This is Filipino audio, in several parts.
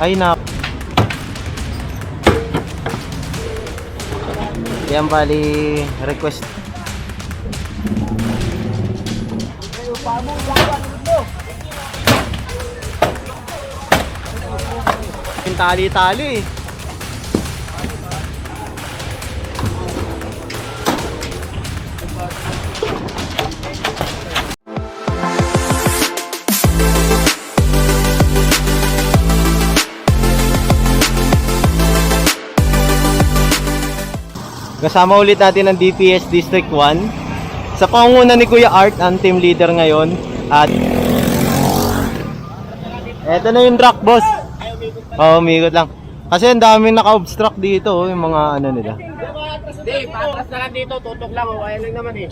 Ay nak. Yan bali request. Tali-tali. Kasama ulit natin ang DPS District 1 sa pangunguna ni Kuya Art, ang team leader ngayon. At eto na yung truck, boss. Oo, umigot lang. Kasi ang daming naka-obstruct dito, yung mga ano nila. Hindi, patras na lang dito, tutok lang. Kaya lang naman eh.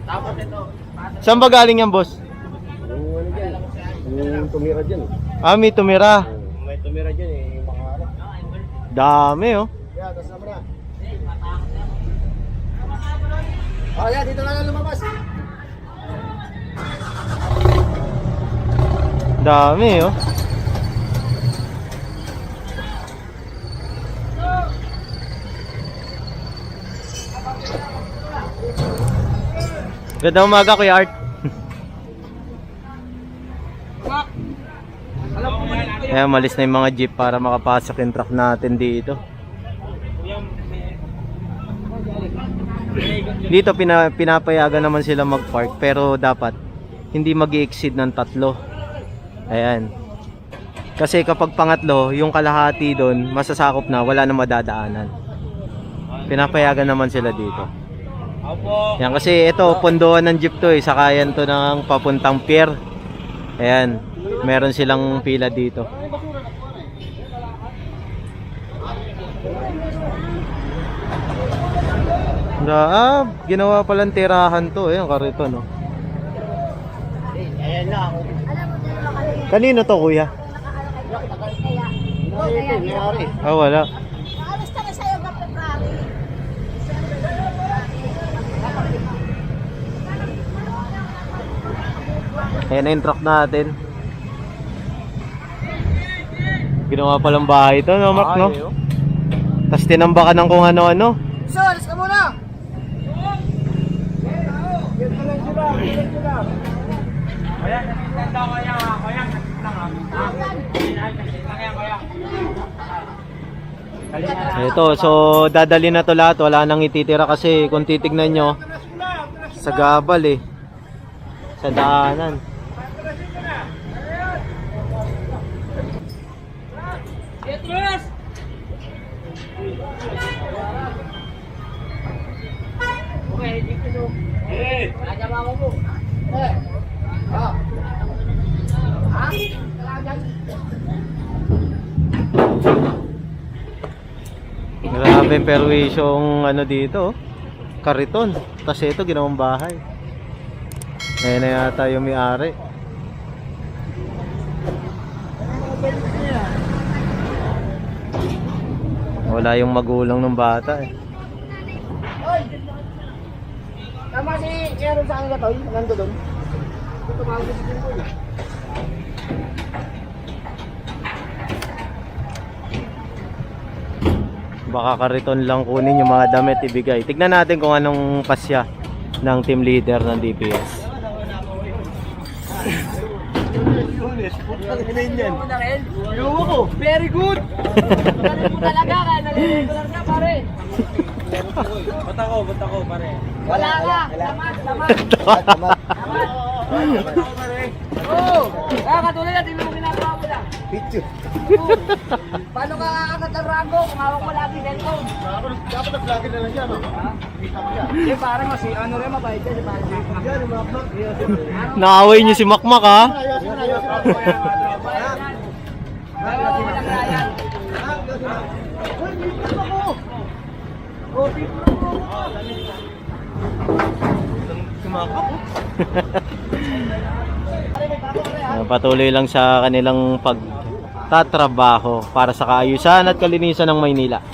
Tapos ito. Saan ba galing yan, boss? Yung ano dyan, yung tumira dyan. Ah, may tumira. May tumira dyan eh, yung makaharap. Dami, oh. Yeah, tapos naman na. Oh, yeah, dito na lumabas. Dami, oh. Ganda umaga, Kuya Art. Ayan, malis na yung mga jeep para makapasok yung truck natin dito. Dito pinapayagan naman sila mag-park, pero dapat hindi mag-i-exceed ng 3. Ayan. Kasi kapag pangatlo, yung kalahati doon masasakop na, wala na madadaanan. Pinapayagan naman sila dito. Yan, kasi ito pondohan ng jeep to eh, sakayan to ng papuntang pier. Ayan, meron silang pila dito. Ginawa palang tirahan to eh, ang karito no. Ayan na ako. Kanino to, kuya? Ah, wala. Ayan na yung truck natin. Ginawa palang bahay ito, no, Mark, no? Tapos tinambakan ng kung ano-ano. So, alis ka muna! Ito, so dadali na to lahat. Wala nang ititira kasi kung titignan nyo, sa gabal eh. Sa daanan. Okay, dito. Eh, nagama ko po. Eh. Ah. Ha? Grabe perwisyong ano dito, kariton. Tapos ito ginawang bahay. Ngayon na yata yung may-ari. Wala yung magulang ng bata eh. Tama si Aaron sa kanila to, nando doon. Tumawag si Jimboy. Baka kariton lang kunin yung mga damit ibigay. Tignan natin kung anong pasya ng team leader ng DPS. Very good! Galing mo talaga, kaya naliligo na pare. Ba't ako pare? Wala ka! Tamat! Oo! Kaya katulad na, tingnan mo ginagawa mo lang. Picture. Paano ka kakakat ng rango kung hawak mo lagi cellphone? Dapat nag-vlogin na lang yan, no? Hindi, pare mo, si ano rin mabait yan, si pare. Yan, yung makmak. Naaway niyo si Makmak ha? Patuloy lang sa kanilang pagtatrabaho para sa kaayusan at kalinisan ng Maynila.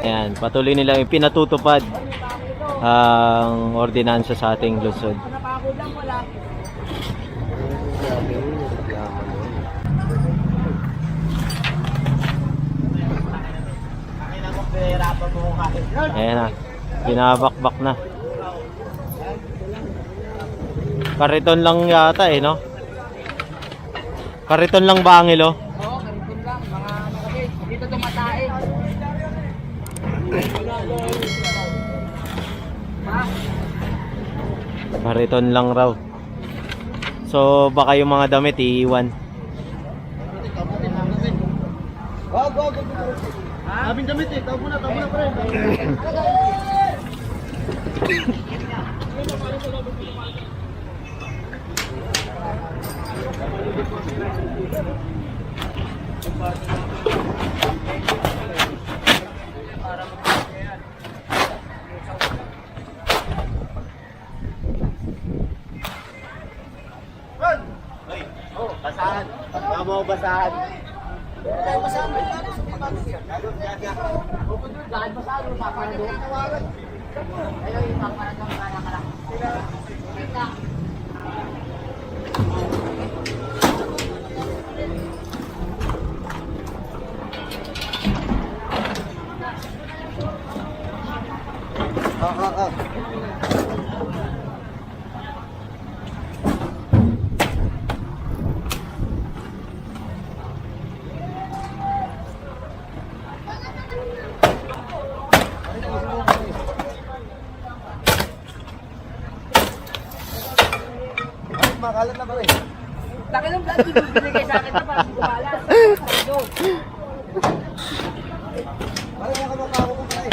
Ayan, patuloy nilang ipinatutupad ang ordinansa sa ating lungsod. Ayan na. Binabakbak na. Kariton lang yata eh, no? Kariton lang ba ang ilo? Oo, ganito lang. Mga ano kasi, dito tumatae. Ha? Kariton lang raw. So baka yung mga damit iiwan. Wag. Aming damit eh. Tawag mo na pre. Basahan. Baka mo basahan. Makalat na ba eh? Laki ng vlog, binigay sa akin na para kumalas. Parang nakamakawa ko pa eh.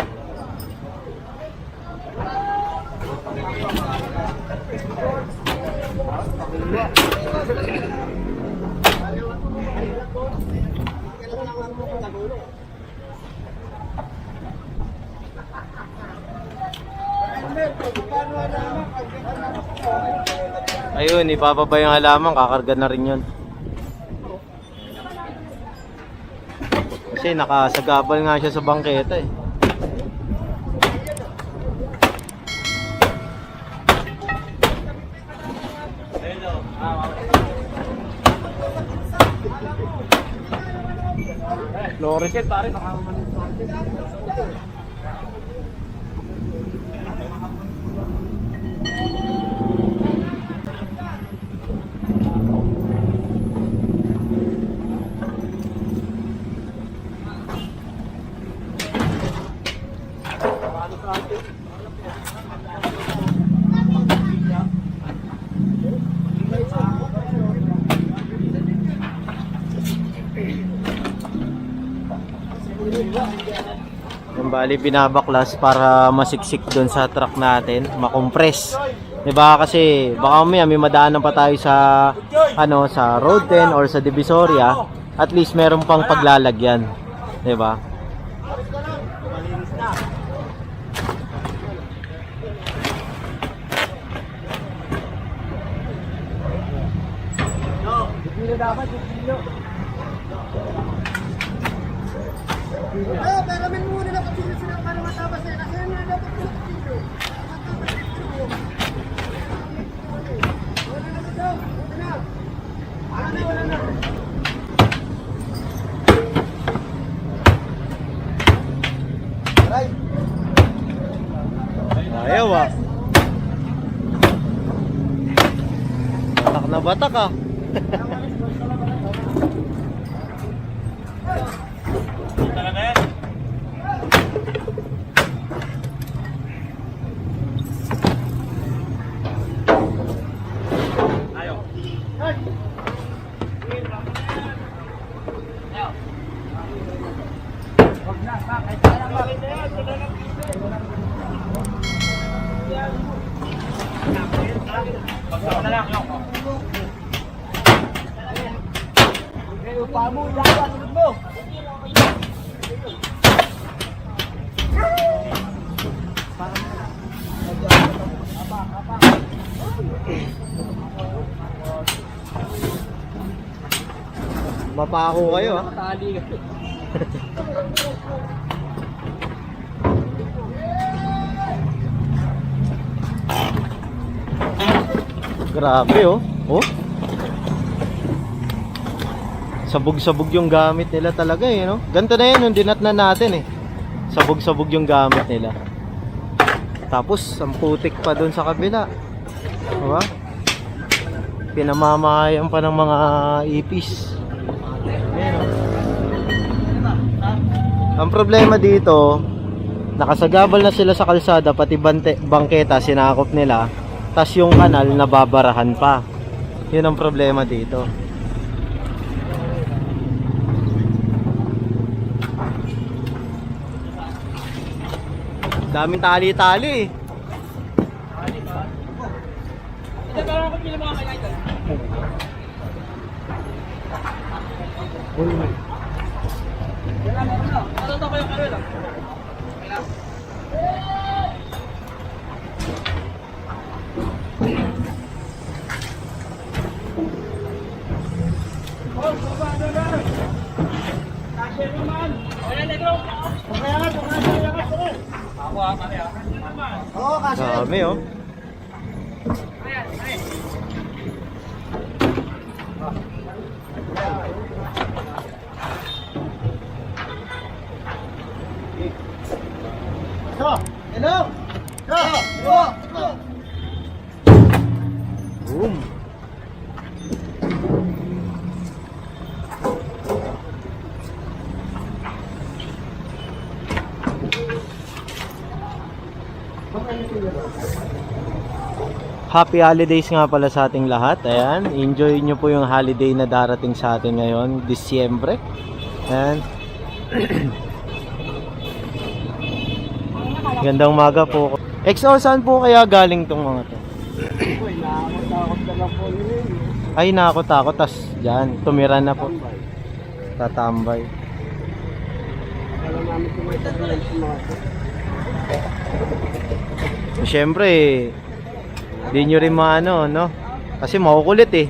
Ayun, ipapaba yung halaman, kakarga na rin yun. Kasi nakasagabal nga siya sa bangketa eh. Floricet pare, nakamalit Floricet. Yung bali binabaklas para masiksik doon sa truck natin, makompress. 'Di ba? Kasi baka may madaanan pa tayo sa sa Road 10 or sa Divisoria, at least meron pang paglalagyan, 'di ba? Dito dapat, dito. Pero may muna na kasi sila para matabas eh. Kasi yan dapat sa video. Wala na. Ayaw ah. Batak na batak ah. Upa mo, ilawa, sunod mo. Mapako kayo ah. Tali ka. Grabe oh. Oh. Sabog-sabog yung gamit nila talaga eh, no? Ganito na yan yung dinatnan natin eh. Sabog-sabog yung gamit nila. Tapos, ang putik pa doon sa kabila. Diba? Pinamamahayan pa ng mga ipis. Ayan, oh. Ang problema dito, nakasagabal na sila sa kalsada, pati bangketa sinakop nila, tas yung kanal nababarahan pa. Yun ang problema dito. Daming tali-tali. Dami, oh. Hello! Boom. Happy holidays nga pala sa ating lahat. Ayan, enjoy nyo po yung holiday na darating sa atin ngayon, Disyembre. Ayan. Gandang umaga po. XO, saan po kaya galing tong mga to? Nakakatakot na lang po yun. Ay, nakakot-takot. Tas dyan, tumira na po. Tatambay. Alam namin kumita na lang sumaso. Siyempre, di nyo rin maano, no? Kasi makukulit eh.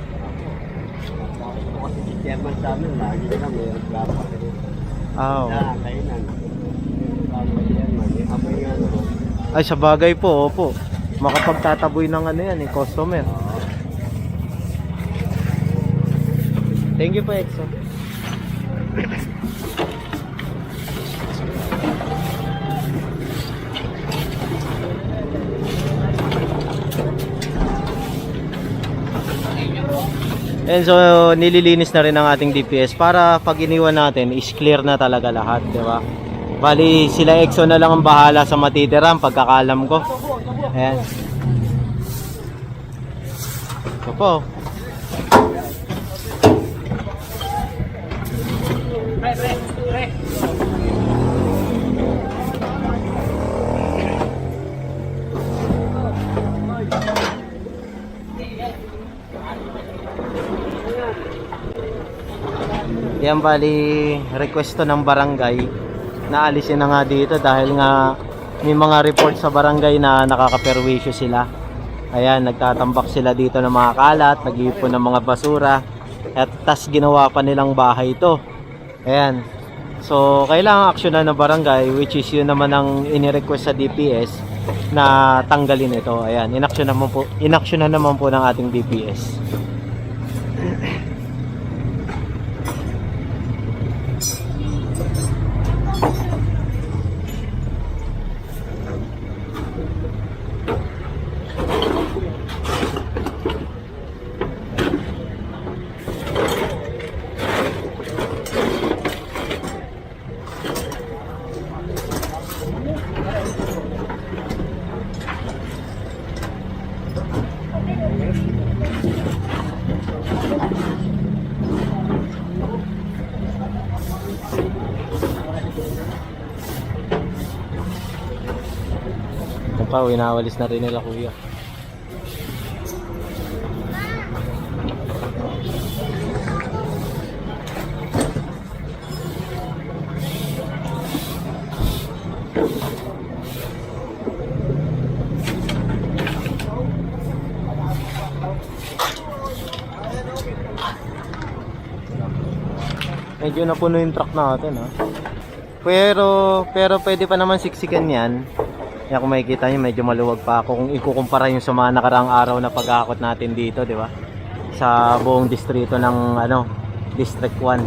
Kasi si chairman sa amin, lagi na may reklamo. Ah, oo. Kainan. Apoy nga naman. Ay, sa bagay po, opo. Makapagtataboy ng ano yan eh, customer. Thank you po, Exo. And so, nililinis na rin ang ating DPS para pag iniwan natin, is clear na talaga lahat, di ba? Bali, sila Exo na lang ang bahala sa matitiram, pagkakalam ko. Ayan. Ito po. Yan bali, request to ng barangay na alisin na nga dito dahil nga may mga report sa barangay na nakakaperwisyo sila. Ayan, nagtatambak sila dito ng mga kalat, nag-iipon ng mga basura, at tas ginawa pa nilang bahay ito. Ayan. So, kailangan aksyonan ng barangay, which is yun naman ang inirequest sa DPS na tanggalin ito. Ayan, inaksyonan naman po ng ating DPS. Pa, winawalis na rin nila kuya. Medyo napuno yung truck natin, ha. Pero pwede pa naman siksikan yan. Yan, kung makikita nyo, medyo maluwag pa ako kung ikukumpara yung sa mga nakaraang araw na pag-aakot natin dito, di ba? Sa buong distrito ng District 1.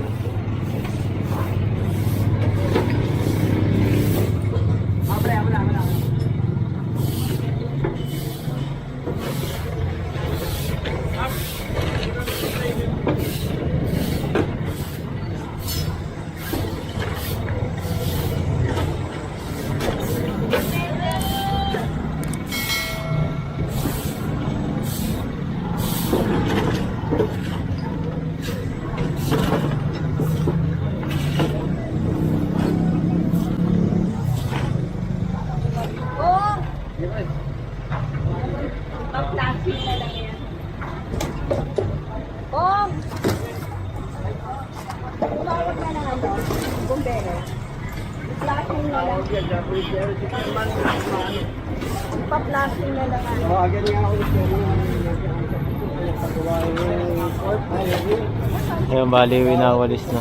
Tumawag na lang ano, bumbero. Plastic na lang. Pa-plastic na lang. Ayan, bali winawalis na.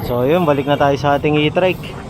So yun, balik na tayo sa ating e-trike.